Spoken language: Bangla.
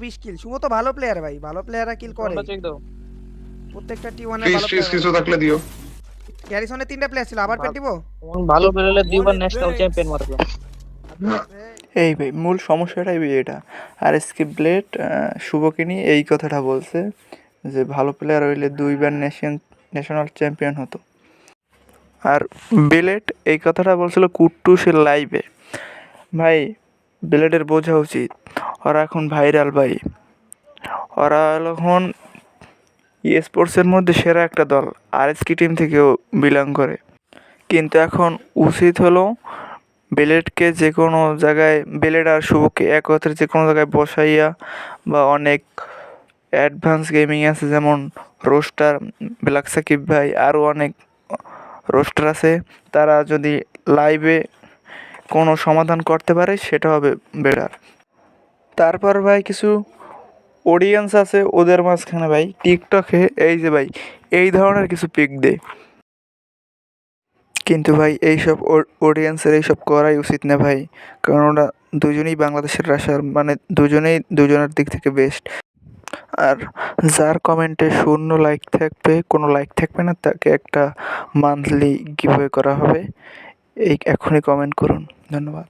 20 কিল। শুভ তো ভালো প্লেয়ার ভাই, ভালো প্লেয়াররা কিল করে তোমরা চেক দাও। প্রত্যেকটা টি1 এর ফ্রিজ ভালো ফ্রিজ প্লেয়ার। কিছু থাকলে দিও। গ্যারিসনে 3টা প্লেয়ার ছিল, আবার পেট দিব। ভালো পেলে দুইবার ন্যাশনাল চ্যাম্পিয়ন মারবে। এই ভাই মূল সমস্যাটাই এটা। আর স্কিপ ব্লেড শুভকে নিয়ে এই কথাটা বলছে যে ভালো প্লেয়ার হইলে 2বার ন্যাশনাল চ্যাম্পিয়ন হতো। আর বেলেট এই কথাটা বলছিল কুট্টুসের লাইভে। ভাই বেলেটের বোঝা উচিত, ওরা এখন ভাইরাল ভাই, ওরা এখন স্পোর্টসের মধ্যে সেরা একটা দল, আরএসকে টিম থেকেও বিলং করে। কিন্তু এখন উচিত হলো বেলেটকে যে কোনো জায়গায়, বেলেট আর শুভকে একত্রে যে কোনো জায়গায় বসাইয়া, বা অনেক অ্যাডভান্স গেমিং আছে যেমন রোস্টার, ব্ল্যাক সাকিব ভাই, আরও অনেক রোস্টার আছে, তারা যদি লাইভে কোনো সমাধান করতে পারে সেটা হবে বেটার। তারপর ভাই কিছু অডিয়েন্স আছে ওদের মাঝখানে ভাই টিকটকে এই যে ভাই এই ধরনের কিছু পিক দেয়, কিন্তু ভাই এইসব অডিয়েন্সের এইসব করাই উচিত না ভাই, কারণ ওরা দুজনেই বাংলাদেশের রাশার, মানে দুজনেই দুজনের দিক থেকে বেস্ট। আর যার কমেন্টে 0 লাইক থাকবে, কোনো লাইক থাকবে না, তাকে একটা মান্থলি গিভওয়ে করা হবে। এই এখনই কমেন্ট করুন। ধন্যবাদ।